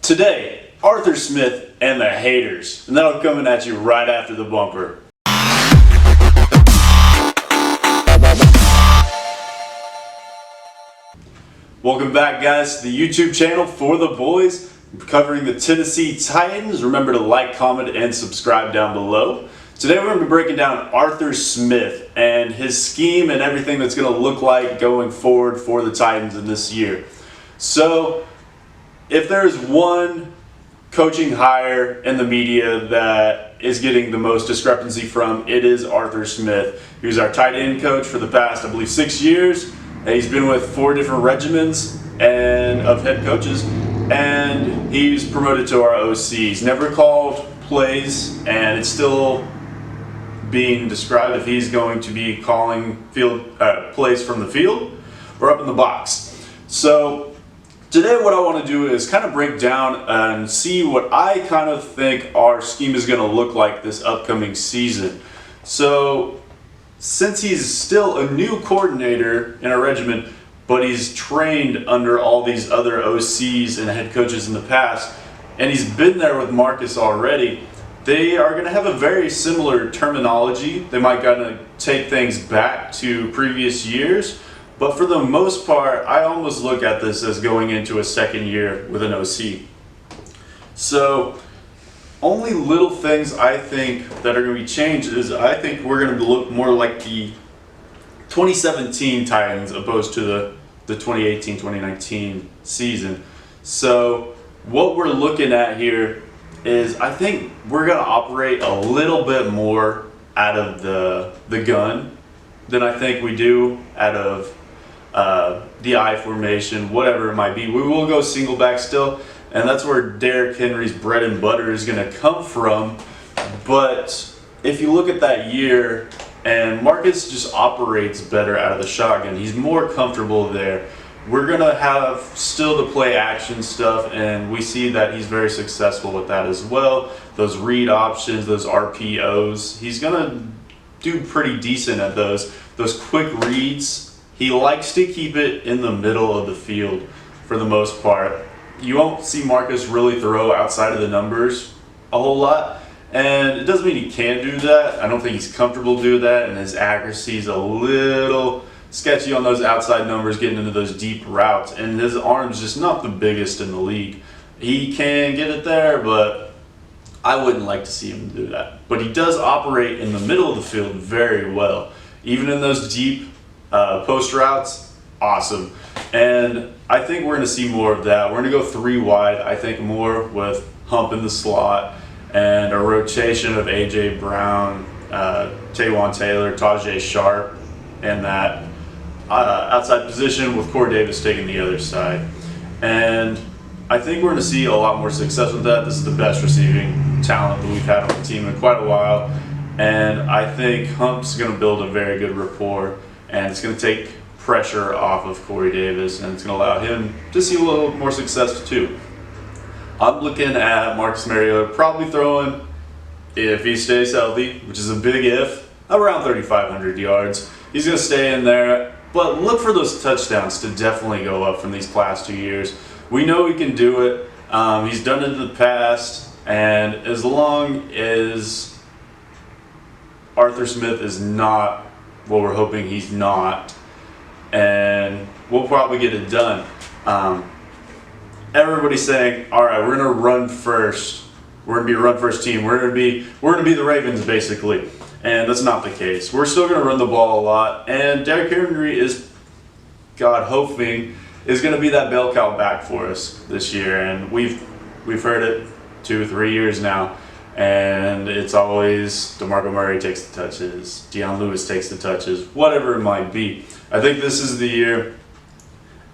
Today, Arthur Smith and the haters, and that'll coming at you right after the bumper. Welcome back, guys, to the YouTube channel for the boys. We're covering the Tennessee Titans. Remember to like, comment, and subscribe down below. Today we're going to be breaking down Arthur Smith and his scheme and everything that's going to look like going forward for the Titans in this year. So, if there's one coaching hire in the media that is getting the most discrepancy from, it is Arthur Smith. He was our tight end coach for the past, I believe, 6 years. He's been with 4 different regiments and of head coaches, and he's promoted to our OC. He's never called plays, and it's still being described if he's going to be calling plays from the field or up in the box. So today what I want to do is kind of break down and see what I kind of think our scheme is going to look like this upcoming season. So since he's still a new coordinator in our regiment, but he's trained under all these other OCs and head coaches in the past, and he's been there with Marcus already, they are going to have a very similar terminology. They might kind of take things back to previous years, but for the most part, I almost look at this as going into a second year with an OC. So only little things I think that are going to be changed is I think we're going to look more like the 2017 Titans opposed to the 2018-2019 season. So what we're looking at here is I think we're going to operate a little bit more out of the gun than I think we do out of the I formation, whatever it might be. We will go single back still, and that's where Derrick Henry's bread and butter is going to come from. But if you look at that year, and Marcus just operates better out of the shotgun. He's more comfortable there. We're going to have still the play action stuff, and we see that he's very successful with that as well. Those read options, those RPOs, he's going to do pretty decent at those quick reads. He likes to keep it in the middle of the field for the most part. You won't see Marcus really throw outside of the numbers a whole lot, and it doesn't mean he can't do that. I don't think he's comfortable doing that, and his accuracy is a little sketchy on those outside numbers, getting into those deep routes, and his arm's just not the biggest in the league. He can get it there, but I wouldn't like to see him do that. But he does operate in the middle of the field very well. Even in those deep post routes, awesome. And I think we're going to see more of that. We're going to go 3 wide, I think more with Hump in the slot and a rotation of A.J. Brown, Taywan Taylor, Tajay Sharp, and that outside position with Corey Davis taking the other side. And I think we're going to see a lot more success with that. This is the best receiving talent that we've had on the team in quite a while. And I think Hump's going to build a very good rapport, and it's going to take pressure off of Corey Davis, and it's going to allow him to see a little more success too. I'm looking at Marcus Mariota probably throwing, if he stays healthy, which is a big if, around 3,500 yards. He's going to stay in there, but look for those touchdowns to definitely go up from these past 2 years. We know he can do it. He's done it in the past, and as long as Arthur Smith is not what we're hoping he's not, and we'll probably get it done. Everybody's saying, all right, we're going to run first. We're going to be a run-first team. We're going to be the Ravens, basically. And that's not the case. We're still going to run the ball a lot. And Derrick Henry is, God hoping, is going to be that bell cow back for us this year. And we've heard it 2 or 3 years now. And it's always DeMarco Murray takes the touches, Dion Lewis takes the touches, whatever it might be. I think this is the year.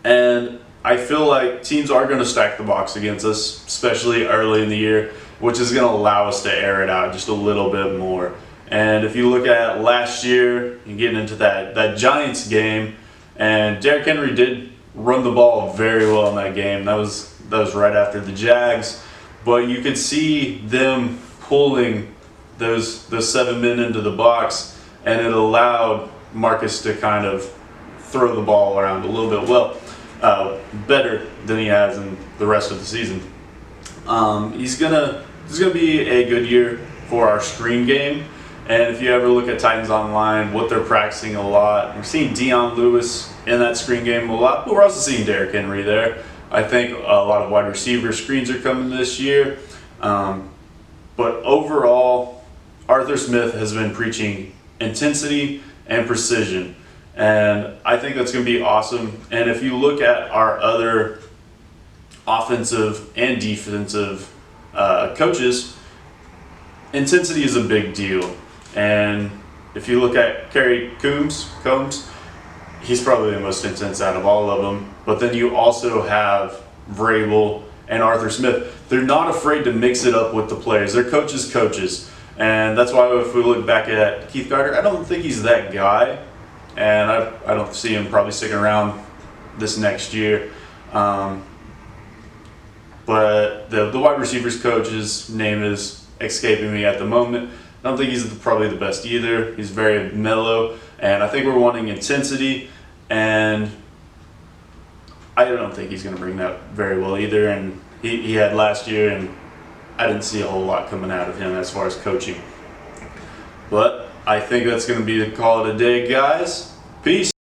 And I feel like teams are going to stack the box against us, especially early in the year, which is going to allow us to air it out just a little bit more. And if you look at last year and getting into that Giants game, and Derrick Henry did run the ball very well in that game. That was right after the Jags, but you could see them pulling those 7 men into the box, and it allowed Marcus to kind of throw the ball around a little bit better than he has in the rest of the season. This is gonna be a good year for our screen game. And if you ever look at Titans Online, what they're practicing a lot, we're seeing Dion Lewis in that screen game a lot, but we're also seeing Derrick Henry there. I think a lot of wide receiver screens are coming this year. But overall, Arthur Smith has been preaching intensity and precision. And I think that's going to be awesome. And if you look at our other offensive and defensive coaches, intensity is a big deal. And if you look at Kerry Combs, he's probably the most intense out of all of them. But then you also have Vrabel and Arthur Smith. They're not afraid to mix it up with the players. They're coaches. And that's why if we look back at Keith Carter, I don't think he's that guy. And I don't see him probably sticking around this next year. But the wide receivers coach's name is escaping me at the moment. I don't think he's probably the best either. He's very mellow, and I think we're wanting intensity, and I don't think he's going to bring that very well either. And he had last year, and I didn't see a whole lot coming out of him as far as coaching. But I think that's going to be the call it a day, guys. Peace.